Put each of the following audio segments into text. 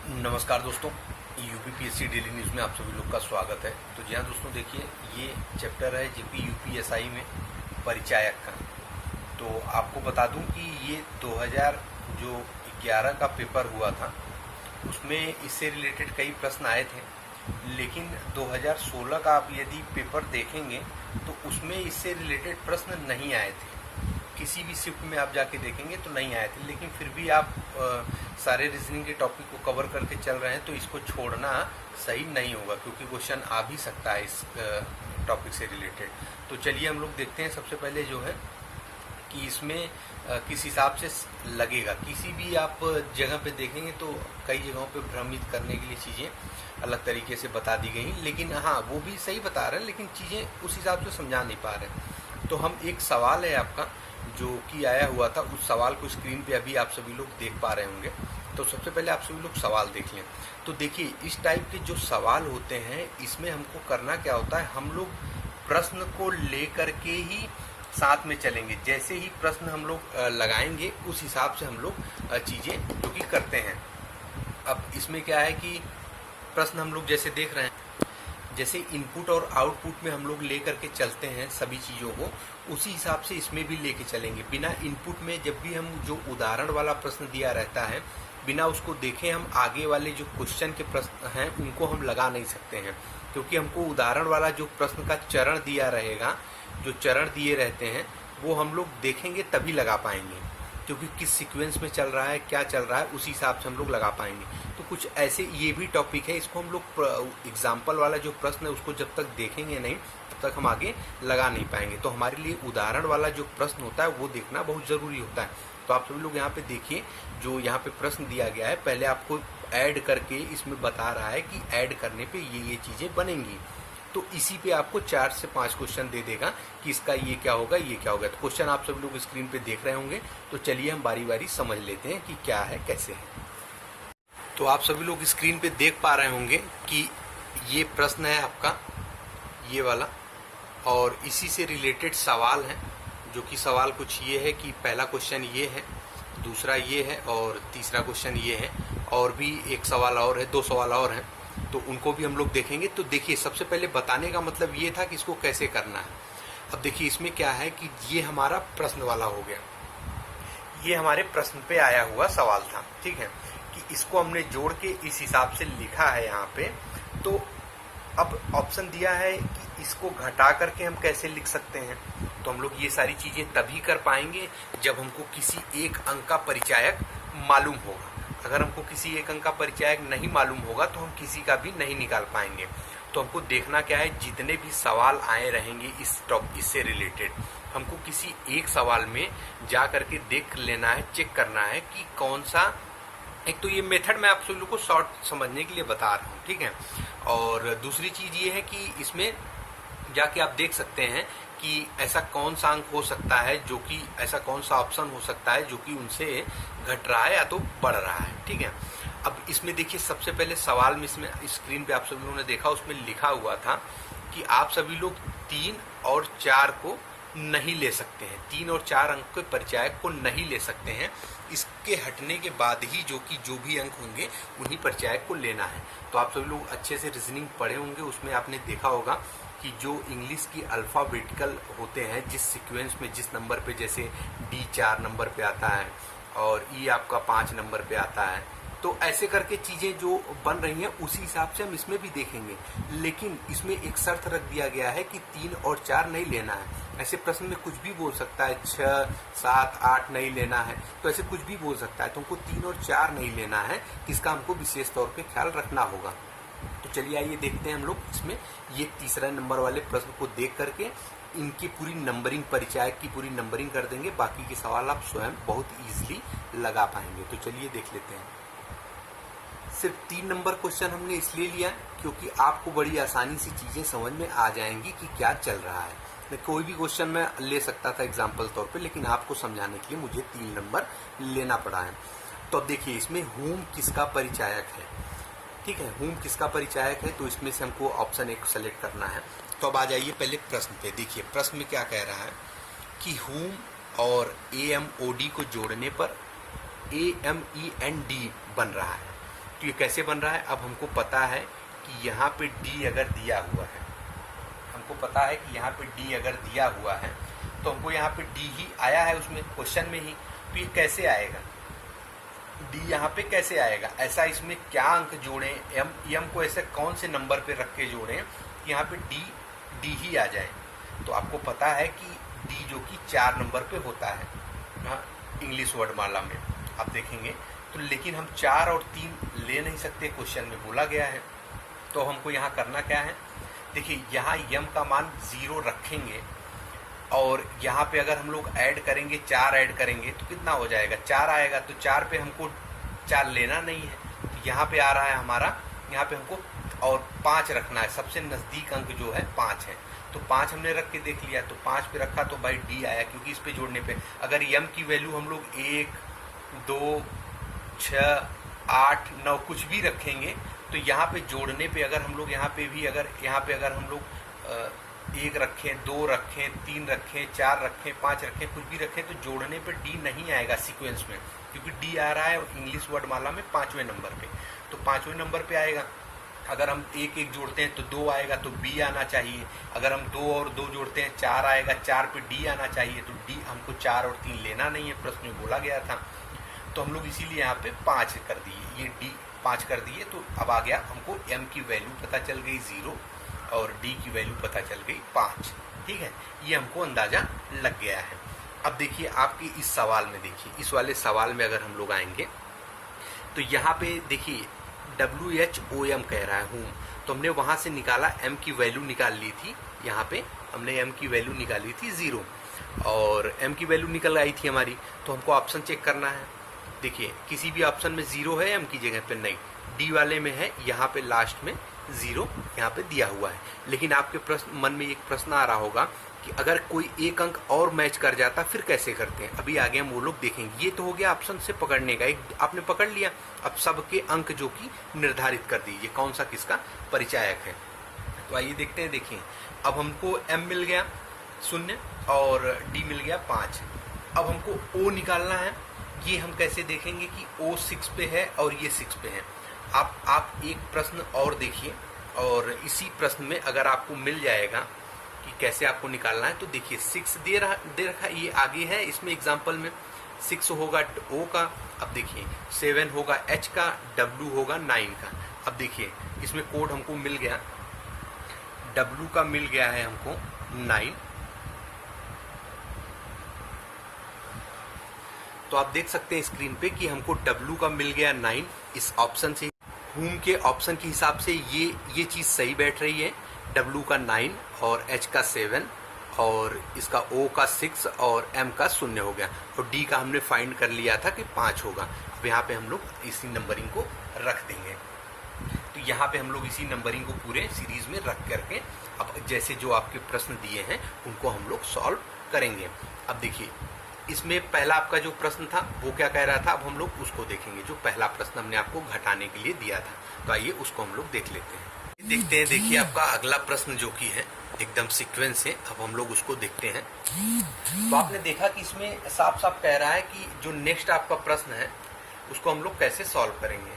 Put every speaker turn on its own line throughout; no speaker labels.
नमस्कार दोस्तों, UPPSC daily news में आप सभी लोग का स्वागत है। तो जी हाँ दोस्तों, देखिए ये चैप्टर है जेपी यूपीएसआई में परिचायक का। तो आपको बता दूं कि ये 2011 का पेपर हुआ था, उसमें इससे रिलेटेड कई प्रश्न आए थे। लेकिन 2016 का आप यदि पेपर देखेंगे तो उसमें इससे रिलेटेड प्रश्न नहीं आए थे। किसी भी शिफ्ट में आप जाके देखेंगे तो नहीं आए थे, लेकिन फिर भी आप सारे रीजनिंग के टॉपिक को कवर करके चल रहे हैं तो इसको छोड़ना सही नहीं होगा, क्योंकि क्वेश्चन आ भी सकता है इस टॉपिक से रिलेटेड। तो चलिए हम लोग देखते हैं। सबसे पहले जो है कि इसमें किस हिसाब से लगेगा। किसी भी आप जगह पे देखेंगे तो कई जगहों पे भ्रमित करने के लिए चीज़ें अलग तरीके से बता दी गई, लेकिन हाँ वो भी सही बता रहे हैं, लेकिन चीज़ें उस हिसाब से समझा नहीं पा रहे। तो हम एक सवाल है आपका जो कि आया हुआ था, उस सवाल को स्क्रीन पे अभी आप सभी लोग देख पा रहे होंगे। तो सबसे पहले आप सभी लोग सवाल देख लें। तो देखिए इस टाइप के जो सवाल होते हैं इसमें हमको करना क्या होता है, हम लोग प्रश्न को लेकर के ही साथ में चलेंगे। जैसे ही प्रश्न हम लोग लगाएंगे उस हिसाब से हम लोग चीज़ें जो कि करते हैं। अब इसमें क्या है कि प्रश्न हम लोग जैसे देख रहे हैं, जैसे इनपुट और आउटपुट में हम लोग लेकर के चलते हैं सभी चीज़ों को, उसी हिसाब से इसमें भी लेके चलेंगे। बिना इनपुट में जब भी हम जो उदाहरण वाला प्रश्न दिया रहता है, बिना उसको देखे हम आगे वाले जो क्वेश्चन के प्रश्न हैं उनको हम लगा नहीं सकते हैं, क्योंकि हमको उदाहरण वाला जो प्रश्न का चरण दिया रहेगा, जो चरण दिए रहते हैं वो हम लोग देखेंगे तभी लगा पाएंगे, क्योंकि किस सीक्वेंस में चल रहा है, क्या चल रहा है, उसी हिसाब से हम लोग लगा पाएंगे। तो कुछ ऐसे ये भी टॉपिक है, इसको हम लोग एग्जाम्पल वाला जो प्रश्न है उसको जब तक देखेंगे नहीं तब तक हम आगे लगा नहीं पाएंगे। तो हमारे लिए उदाहरण वाला जो प्रश्न होता है वो देखना बहुत ज़रूरी होता है। तो आप सभी लोग यहाँ पे देखिए, जो यहाँ पे प्रश्न दिया गया है, पहले आपको ऐड करके इसमें बता रहा है कि ऐड करने पे ये चीज़ें बनेंगी। तो इसी पे आपको 4 से 5 क्वेश्चन दे देगा कि इसका ये क्या होगा, ये क्या होगा। तो क्वेश्चन आप सभी लोग स्क्रीन पे देख रहे होंगे। तो चलिए हम बारी बारी समझ लेते हैं कि क्या है, कैसे है। तो आप सभी लोग स्क्रीन पे देख पा रहे होंगे कि ये प्रश्न है आपका, ये वाला, और इसी से रिलेटेड सवाल है। जो कि सवाल कुछ ये है कि पहला क्वेश्चन ये है, दूसरा ये है और तीसरा क्वेश्चन ये है, और भी एक सवाल और है, 2 सवाल और हैं, तो उनको भी हम लोग देखेंगे। तो देखिए सबसे पहले बताने का मतलब ये था कि इसको कैसे करना है। अब देखिए इसमें क्या है कि ये हमारा प्रश्न वाला हो गया, ये हमारे प्रश्न पे आया हुआ सवाल था, ठीक है, कि इसको हमने जोड़ के इस हिसाब से लिखा है यहाँ पे। तो अब ऑप्शन दिया है कि इसको घटा करके हम कैसे लिख सकते हैं। तो हम लोग ये सारी चीजें तभी कर पाएंगे जब हमको किसी एक अंक का परिचायक मालूम होगा। अगर हमको किसी एक अंक का परिचायक नहीं मालूम होगा तो हम किसी का भी नहीं निकाल पाएंगे। तो हमको देखना क्या है, जितने भी सवाल आए रहेंगे इससे रिलेटेड, हमको किसी एक सवाल में जा करके देख लेना है, चेक करना है कि कौन सा। एक तो ये मेथड मैं आप सभी लोग को शॉर्ट समझने के लिए बता रहा हूँ, ठीक है। और दूसरी चीज ये है कि इसमें जाके आप देख सकते हैं कि ऐसा कौन सा अंक हो सकता है, जो कि ऐसा कौन सा ऑप्शन हो सकता है जो कि उनसे घट रहा है या तो बढ़ रहा है, ठीक है। अब इसमें देखिए सबसे पहले सवाल में, इसमें स्क्रीन पे आप सभी लोगों ने देखा, उसमें लिखा हुआ था कि आप सभी लोग 3 और 4 को नहीं ले सकते हैं, 3 और 4 अंक के परिचायक को नहीं ले सकते हैं। इसके हटने के बाद ही जो भी अंक होंगे उन्हीं परिचायक को लेना है। तो आप सभी लोग अच्छे से रीजनिंग पढ़े होंगे, उसमें आपने देखा होगा कि जो इंग्लिश की अल्फ़ाबेटिकल होते हैं, जिस सीक्वेंस में जिस नंबर पे, जैसे डी 4 नंबर पे आता है और ई आपका 5 नंबर पे आता है, तो ऐसे करके चीजें जो बन रही हैं उसी हिसाब से हम इसमें भी देखेंगे। लेकिन इसमें एक शर्त रख दिया गया है कि 3 और 4 नहीं लेना है। ऐसे प्रश्न में कुछ भी बोल सकता है, 6, 7, 8 नहीं लेना है, तो ऐसे कुछ भी बोल सकता है। तो हमको 3 और 4 नहीं लेना है, इसका हमको विशेष तौर पे ख्याल रखना होगा। तो चलिए आइए देखते हैं हम लोग इसमें ये तीसरा नंबर वाले प्रश्न को देख करके इनकी पूरी नंबरिंग, परिचायक की पूरी नंबरिंग कर देंगे। बाकी के सवाल आप स्वयं बहुत ईजिली लगा पाएंगे। तो चलिए देख लेते हैं। सिर्फ 3 नंबर क्वेश्चन हमने इसलिए लिया क्योंकि आपको बड़ी आसानी से चीजें समझ में आ जाएंगी कि क्या चल रहा है। कोई भी क्वेश्चन मैं ले सकता था एग्जाम्पल तौर पे, लेकिन आपको समझाने के लिए मुझे 3 नंबर लेना पड़ा है। तो अब देखिए इसमें होम किसका परिचायक है, ठीक है, होम किसका परिचायक है। तो इसमें से हमको ऑप्शन 1 सेलेक्ट करना है। तो अब आ जाइए पहले प्रश्न पे। देखिए प्रश्न में क्या कह रहा है कि होम और AMOD को जोड़ने पर AMEND बन रहा है। तो ये कैसे बन रहा है, अब हमको पता है कि यहाँ पे डी अगर दिया हुआ है, हमको पता है कि यहाँ पे डी अगर दिया हुआ है तो हमको यहाँ पे डी ही आया है उसमें क्वेश्चन में ही, तो ये कैसे आएगा, डी यहाँ पे कैसे आएगा, ऐसा इसमें क्या अंक जोड़ें, एम को ऐसे कौन से नंबर पे रख के जोड़ें कि यहाँ पे डी ही आ जाए। तो आपको पता है कि डी जो कि 4 नंबर पे होता है इंग्लिश वर्डमाला में आप देखेंगे, तो लेकिन हम 4 और 3 ले नहीं सकते, क्वेश्चन में बोला गया है। तो हमको यहाँ करना क्या है, देखिए यहाँ यम का मान 0 रखेंगे और यहाँ पे अगर हम लोग ऐड करेंगे 4 ऐड करेंगे तो कितना हो जाएगा, 4 आएगा। तो 4 पे हमको 4 लेना नहीं है, तो यहाँ पे आ रहा है हमारा, यहाँ पे हमको और 5 रखना है, सबसे नज़दीक अंक जो है 5 है। तो 5 हमने रख के देख लिया, तो 5 पे रखा तो भाई डी आया, क्योंकि इस पे जोड़ने पे अगर यम की वैल्यू हम लोग 1, 2, 6, 8, 9 कुछ भी रखेंगे तो यहाँ पे जोड़ने पे अगर हम लोग यहाँ पे अगर हम लोग 1 रखें, 2 रखें, 3 रखें, 4 रखें, 5 रखें, कुछ भी रखें तो जोड़ने पे डी नहीं आएगा सीक्वेंस में, क्योंकि डी आ रहा है इंग्लिश वर्डमाला में 5वें नंबर पे, तो 5वें नंबर पे आएगा। अगर हम 1 1 जोड़ते हैं तो 2 आएगा, तो बी आना चाहिए। अगर हम 2 और 2 जोड़ते हैं 4 आएगा, 4 पे डी आना चाहिए, तो डी हमको 4 और 3 लेना नहीं है, प्रश्न में बोला गया था। तो हम लोग इसीलिए यहाँ पे 5 कर दिए, ये डी 5 कर दिए। तो अब आ गया हमको एम की वैल्यू पता चल गई 0 और डी की वैल्यू पता चल गई 5। ठीक है, ये हमको अंदाजा लग गया है। अब देखिए आपके इस सवाल में, देखिए इस वाले सवाल में अगर हम लोग आएंगे तो यहाँ पे देखिए WHOM कह रहा है होम, तो हमने वहाँ से निकाला m की वैल्यू निकाल ली थी, यहाँ पे हमने m की वैल्यू निकाली थी 0 और m की वैल्यू निकल आई थी हमारी। तो हमको ऑप्शन चेक करना है, देखिए किसी भी ऑप्शन में 0 है, m की जगह पे नहीं, डी वाले में है, यहाँ पे लास्ट में 0 यहाँ पे दिया हुआ है। लेकिन आपके प्रश्न मन में एक प्रश्न आ रहा होगा कि अगर कोई एक अंक और मैच कर जाता फिर कैसे करते हैं, अभी आगे हम वो लोग देखेंगे। ये तो हो गया ऑप्शन से पकड़ने का, एक आपने पकड़ लिया, अब सबके अंक जो कि निर्धारित कर दीजिए कौन सा किसका परिचायक है। तो आइए देखते हैं, देखिए अब हमको m मिल गया 0 और d मिल गया 5। अब हमको o निकालना है, ये हम कैसे देखेंगे कि o 6 पे है और ये 6 पे है। आप एक प्रश्न और देखिए, और इसी प्रश्न में अगर आपको मिल जाएगा कि कैसे आपको निकालना है, तो देखिए 6 दे रखा, ये आगे है इसमें एग्जाम्पल में 6 होगा O का, अब देखिए 7 होगा H का, W होगा 9 का। अब देखिए इसमें कोड हमको मिल गया, W का मिल गया है हमको 9, तो आप देख सकते हैं स्क्रीन पे कि हमको W का मिल गया 9 इस ऑप्शन से, होम के ऑप्शन के हिसाब से ये चीज़ सही बैठ रही है। W का 9 और H का 7 और इसका O का 6 और M का 0 हो गया, और D का हमने फाइंड कर लिया था कि 5 होगा। अब यहाँ पे हम लोग इसी नंबरिंग को रख देंगे, तो यहाँ पे हम लोग इसी नंबरिंग को पूरे सीरीज में रख करके अब जैसे जो आपके प्रश्न दिए हैं उनको हम लोग सॉल्व करेंगे। अब देखिए इसमें पहला आपका जो प्रश्न था वो क्या कह रहा था, अब हम लोग उसको देखेंगे। जो पहला प्रश्न हमने आपको घटाने के लिए दिया था, तो आइए उसको हम लोग देख लेते हैं। देखते हैं, देखिए आपका अगला प्रश्न जो कि है एकदम सीक्वेंस से, अब हम लोग उसको देखते हैं। तो आपने देखा कि इसमें साफ साफ कह रहा है कि जो नेक्स्ट आपका प्रश्न है उसको हम लोग कैसे सॉल्व करेंगे।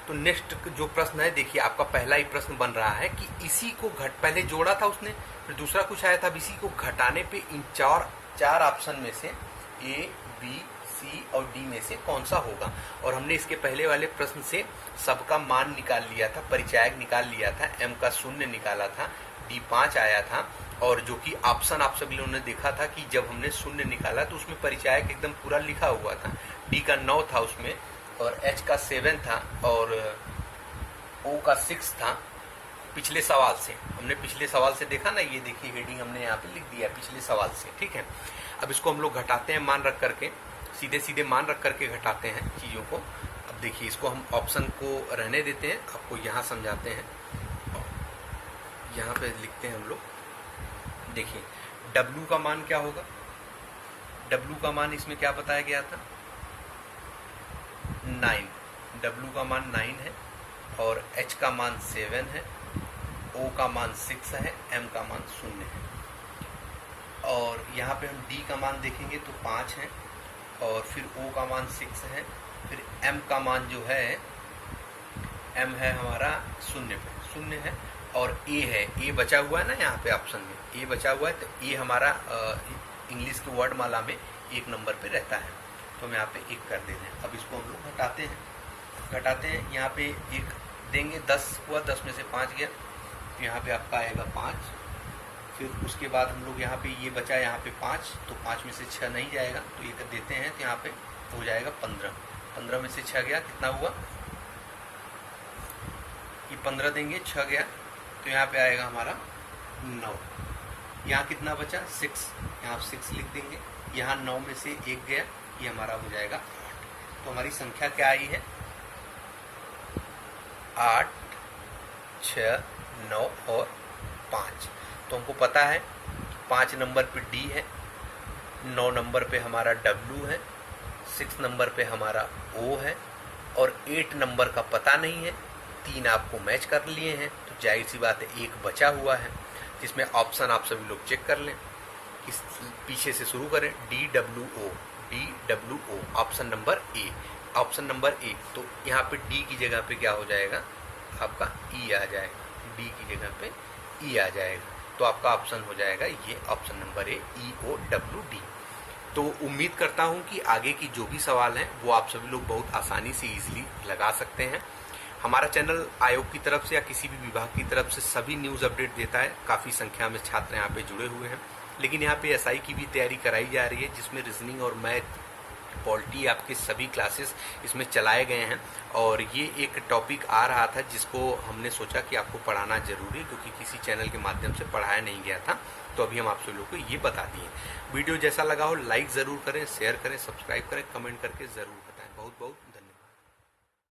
तो नेक्स्ट जो प्रश्न है, देखिए आपका पहला ही प्रश्न बन रहा है कि इसी को पहले जोड़ा था उसने, फिर दूसरा कुछ आया था, अब इसी को घटाने पे इन चार ऑप्शन में से A, B, C और D में से कौन सा होगा। और हमने इसके पहले वाले प्रश्न से सबका मान निकाल लिया था, परिचायक निकाल लिया था, M का 0 निकाला था, D 5 आया था, और जो कि ऑप्शन आप सभी लोगों ने देखा था कि जब हमने 0 निकाला तो उसमें परिचायक एकदम पूरा लिखा हुआ था। D का 9 था उसमें, और H का 7 था, और O का 6 था। पिछले सवाल से हमने पिछले सवाल से देखा ना, ये देखिए हेडिंग हमने यहाँ पे लिख दिया पिछले सवाल से। ठीक है, अब इसको हम लोग घटाते हैं मान रख करके, सीधे सीधे मान रख करके घटाते हैं चीज़ों को। अब देखिए इसको हम ऑप्शन को रहने देते हैं, आपको यहाँ समझाते हैं, यहाँ पे लिखते हैं हम लोग। देखिए W का मान क्या होगा, W का मान इसमें क्या बताया गया था 9, W का मान 9 है, और H का मान 7 है, O का मान 6 है, M का मान 0 है। और यहाँ पे हम D का मान देखेंगे तो 5 है, और फिर O का मान 6 है, फिर M का मान जो है M है हमारा शून्य पे, शून्य है। और A है, A बचा हुआ है ना यहाँ पे ऑप्शन में, A बचा हुआ है, तो A हमारा इंग्लिश की वर्ड माला में 1 नंबर पे रहता है, तो हम यहाँ पे 1 कर देते हैं। अब इसको हम लोग घटाते हैं, यहाँ पे 1 देंगे, 10 हुआ, 10 में से 5 गया, तो यहाँ पे आपका आएगा 5। फिर उसके बाद हम लोग यहाँ पे ये बचा यहाँ पे 5, तो 5 में से 6 नहीं जाएगा, तो ये कर देते हैं, तो यहाँ पे हो जाएगा 15। 15 में से 6 गया, कितना हुआ, ये 15 देंगे, 6 गया, तो यहाँ पे आएगा हमारा 9। यहाँ कितना बचा, 6, यहाँ 6 लिख देंगे, यहाँ 9 में से 1 गया, ये हमारा हो जाएगा 8। तो हमारी संख्या क्या आई है, 8, 6, 9 और 5। तो हमको पता है 5 नंबर पे D है, 9 नंबर पे हमारा W है, 6 नंबर पे हमारा O है, और 8 नंबर का पता नहीं है। 3 आपको मैच कर लिए हैं, तो जाहिर सी बात है 1 बचा हुआ है, जिसमें ऑप्शन आप सभी लोग चेक कर लें। इस पीछे से शुरू करें, DWO, option number A, option number 1। तो यहाँ पे D की जगह पे क्या हो जाएगा, आपका E आ जाएगा, D की जगह पे E आ जाएगा, तो आपका ऑप्शन हो जाएगा ये ऑप्शन नंबर A, EOWD। तो उम्मीद करता हूँ कि आगे की जो भी सवाल हैं वो आप सभी लोग बहुत आसानी से ईजिली लगा सकते हैं। हमारा चैनल आयोग की तरफ से या किसी भी विभाग की तरफ से सभी न्यूज़ अपडेट देता है। काफ़ी संख्या में छात्र यहाँ पे जुड़े हुए हैं, लेकिन यहाँ पे SI की भी तैयारी कराई जा रही है, जिसमें रीजनिंग और मैथ, पॉलिटी आपके सभी क्लासेस इसमें चलाए गए हैं। और ये एक टॉपिक आ रहा था जिसको हमने सोचा कि आपको पढ़ाना जरूरी है, क्योंकि किसी चैनल के माध्यम से पढ़ाया नहीं गया था, तो अभी हम आप सभी लोगों को ये बता दिए। वीडियो जैसा लगा हो लाइक ज़रूर करें, शेयर करें, सब्सक्राइब करें, कमेंट करके ज़रूर बताएं। बहुत बहुत